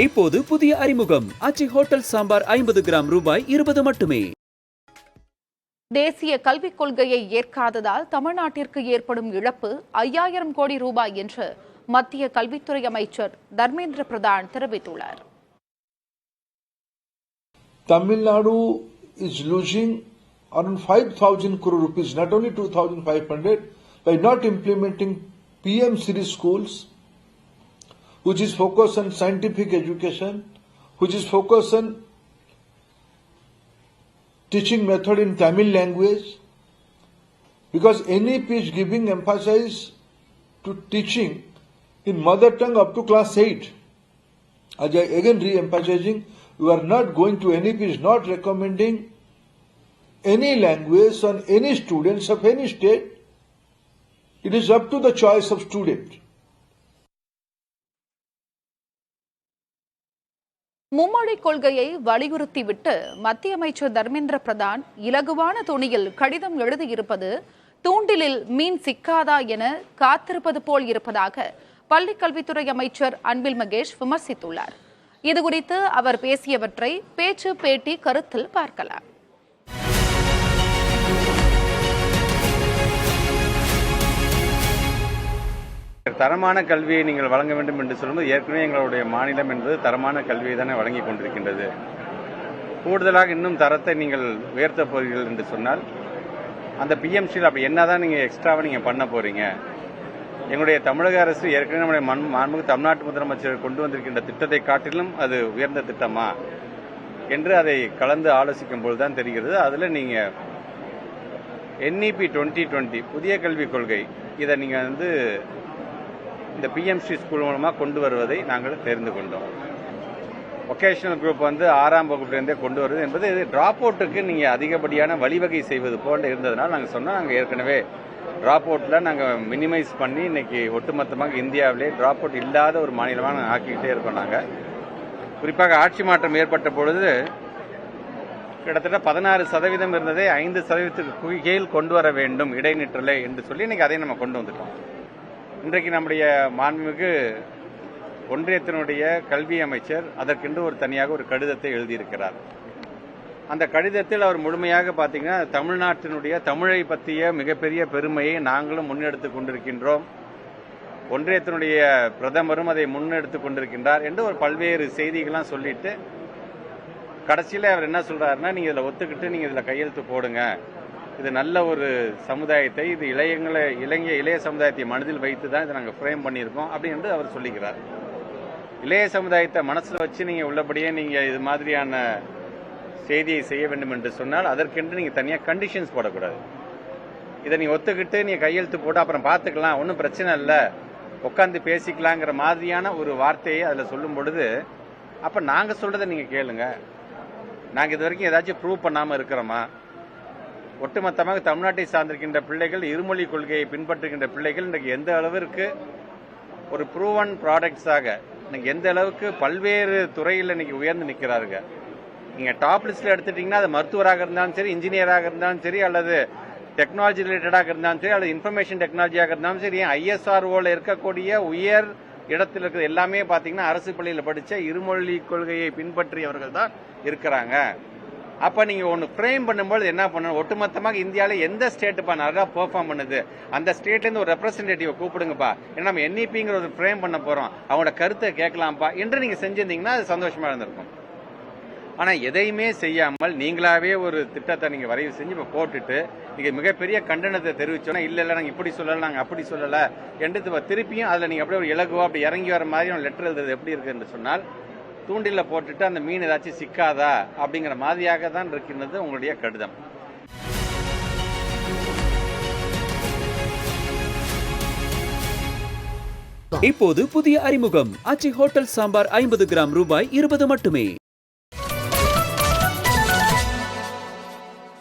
இப்போது புதிய அறிமுகம் ஆச்சி ஹோட்டல் சாம்பார் 50 கிராம் ரூபாய் 20 மட்டுமே. தேசிய கல்விக் கொள்கையை ஏற்காததால் தமிழ்நாட்டிற்கு ஏற்படும் இழப்பு 5000 கோடி ரூபாய் என்று மத்திய கல்வித்துறை அமைச்சர் தர்மேந்திர பிரதான் தெரிவித்துள்ளார். Tamil Nadu is losing around 5,000 crore rupees, not only 2,500, by not implementing PM series schools, which is focused on scientific education, which is focused on teaching method in Tamil language, because NEP is giving emphasis to teaching in mother tongue up to class 8. As I again re-emphasizing, we are not going to, NEP is not recommending any language on any students of any state. It is up to the choice of student. மும்மொழி கொள்கையை வலியுறுத்திவிட்டு மத்திய அமைச்சர் தர்மேந்திர பிரதான் இலகுவான தொனியில் கடிதம் எழுதியிருப்பது தூண்டிலில் மீன் சிக்காதா என காத்திருப்பது போல் இருப்பதாக பள்ளிக் கல்வித்துறை அமைச்சர் அன்பில் மகேஷ் விமர்சித்துள்ளார். இதுகுறித்து அவர் பேசியவற்றை பேச்சு பேட்டி கருத்தில் பார்க்கலாம். தரமான கல்வியை நீங்கள் வழங்க வேண்டும் என்று சொல்லும்போது ஏற்கனவே எங்களுடைய மாநிலம் என்பது தரமான கல்வியை தானே வழங்கி கொண்டிருக்கின்றது. கூடுதலாக இன்னும் தரத்தை நீங்கள் உயர்த்த போகிறீர்கள் என்று சொன்னால் அந்த பிஎம்சியில் அப்படி என்னதான் நீங்கள் எக்ஸ்ட்ராவாக நீங்கள் பண்ண போறீங்க? எங்களுடைய தமிழக அரசு ஏற்கனவே நம்முடைய மாண்புமிகு தமிழ்நாட்டு முதலமைச்சர் கொண்டு வந்திருக்கின்ற திட்டத்தை காட்டிலும் அது உயர்ந்த திட்டமா என்று அதை கலந்து ஆலோசிக்கும் போது தான் தெரிகிறது. அதில் நீங்கள் NEP 2020 புதிய கல்விக் கொள்கை இதை நீங்கள் இந்த பிஎம்சி ஸ்கூல் மூலமாக கொண்டு வருவதை நாங்கள் தெரிந்து கொண்டோம். வொகேஷனல் குரூப் 6ஆம் வகுப்பிலிருந்தே கொண்டு வருவது என்பது டிராப் அவுட்டுக்கு நீங்கள் அதிகப்படியான வழிவகை செய்வது போல இருந்ததுனால் நாங்கள் சொன்னோம். நாங்கள் ஏற்கனவே டிராப் அவுட்டில் நாங்கள் மினிமைஸ் பண்ணி இன்னைக்கு ஒட்டுமொத்தமாக இந்தியாவிலே டிராப் அவுட் இல்லாத ஒரு மாநிலமாக நாங்கள் ஆக்கிக்கிட்டே இருக்கோம். நாங்கள் குறிப்பாக ஆட்சி மாற்றம் ஏற்பட்ட பொழுது கிட்டத்தட்ட 16% இருந்ததை 5% கீழ் கொண்டு வர வேண்டும் இடைநிற்றலை என்று சொல்லி இன்னைக்கு அதை நம்ம கொண்டு வந்துட்டோம். இன்றைக்கு நம்முடைய மாண்புமிகு ஒன்றியத்தினுடைய கல்வி அமைச்சர் அதற்கென்று ஒரு தனியாக ஒரு கடிதத்தை எழுதியிருக்கிறார். அந்த கடிதத்தில் அவர் முழுமையாக பார்த்தீங்கன்னா தமிழ்நாட்டினுடைய தமிழை பற்றிய மிகப்பெரிய பெருமையை நாங்களும் முன்னெடுத்துக் கொண்டிருக்கின்றோம், ஒன்றியத்தினுடைய பிரதமரும் அதை முன்னெடுத்துக் கொண்டிருக்கின்றார் என்று ஒரு பல்வேறு செய்திகள்லாம் சொல்லிட்டு கடைசியில் அவர் என்ன சொல்றாருன்னா, நீங்க இதில் ஒத்துக்கிட்டு நீங்க இதில் கையெழுத்து போடுங்க, இது நல்ல ஒரு சமுதாயத்தை, இது இளைய சமுதாயத்தை மனதில் வைத்து தான் இதை நாங்கள் ஃப்ரேம் பண்ணியிருக்கோம் அப்படின்னு அவர் சொல்லிக்கிறார். இளைய சமுதாயத்தை மனசில் வச்சு நீங்கள் உள்ளபடியே நீங்கள் இது மாதிரியான செய்தியை செய்ய வேண்டும் என்று சொன்னால் அதற்கென்று நீங்கள் தனியாக கண்டிஷன்ஸ் போடக்கூடாது. இதை நீங்கள் ஒத்துக்கிட்டு நீங்கள் கையெழுத்து போட்டு அப்புறம் பார்த்துக்கலாம், ஒன்றும் பிரச்சனை இல்லை, உட்காந்து பேசிக்கலாங்கிற மாதிரியான ஒரு வார்த்தையை அதில் சொல்லும் பொழுது அப்போ நாங்கள் சொல்கிறத நீங்கள் கேளுங்க. நாங்கள் இது வரைக்கும் ஏதாச்சும் ப்ரூவ் பண்ணாமல் இருக்கிறோமா? ஒட்டுமொத்தமாக தமிழ்நாட்டை சார்ந்திருக்கின்ற பிள்ளைகள், இருமொழி கொள்கையை பின்பற்றுகின்ற பிள்ளைகள் இன்றைக்கு எந்த அளவிற்கு ஒரு ப்ரூவன் ப்ராடக்ட்ஸாக இன்னைக்கு எந்த அளவுக்கு பல்வேறு துறையில் இன்னைக்கு உயர்ந்து நிற்கிறாருங்க. நீங்கள் டாப் லிஸ்ட்டில் எடுத்துட்டீங்கன்னா அது மருத்துவராக இருந்தாலும் சரி, இன்ஜினியராக இருந்தாலும் சரி, அல்லது டெக்னாலஜி ரிலேட்டடாக இருந்தாலும் சரி, அல்லது இன்ஃபர்மேஷன் டெக்னாலஜியாக இருந்தாலும் சரி, ISROவில் இருக்கக்கூடிய உயர் இடத்தில் இருக்கிற எல்லாமே பார்த்தீங்கன்னா அரசு பள்ளியில் படித்த இருமொழி கொள்கையை பின்பற்றியவர்கள் தான் இருக்கிறாங்க. அப்ப நீங்க ஒன்னு ஃப்ரேம் பண்ணும்போது என்ன பண்ணணும், ஒட்டுமொத்தமாக இந்தியாவில எந்த ஸ்டேட்டுப்பா நல்லா பெர்ஃபார்ம் பண்ணுது அந்த ஸ்டேட்ல இருந்து ஒரு ரெப்ரஸன்டேட்டிவ் கூப்பிடுங்கப்பா, ஏன்னா நம்ம NEPங்கிற ஒரு ஃப்ரேம் பண்ண போறோம், அவங்களோட கருத்தை கேட்கலாம்ப்பா என்று நீங்க செஞ்சிருந்தீங்கன்னா அது சந்தோஷமா இருந்திருக்கும். ஆனா எதையுமே செய்யாமல் நீங்களாவே ஒரு திட்டத்தை நீங்க வரைவு செஞ்சு இப்ப போட்டுட்டு நீங்க மிகப்பெரிய கண்டனத்தை தெரிவிச்சோன்னா, இல்ல நாங்க இப்படி சொல்லல, நாங்க அப்படி சொல்லல என்று திருப்பியும் அதுல நீங்க அப்படியே ஒரு இலகுவா அப்படி இறங்கி வர மாதிரி லெட்டர் எழுதுறது எப்படி இருக்கு என்று சொன்னால், தூண்டில போட்டுட்டு அந்த மீன் ஏதாச்சும் சிக்காதா அப்படிங்கிற மாதிரியாக தான் இருக்கின்றது உங்களுடைய கடிதம். இப்போது புதிய அறிமுகம் ஆச்சி ஹோட்டல் சாம்பார் 50 கிராம் ரூபாய் 20 மட்டுமே.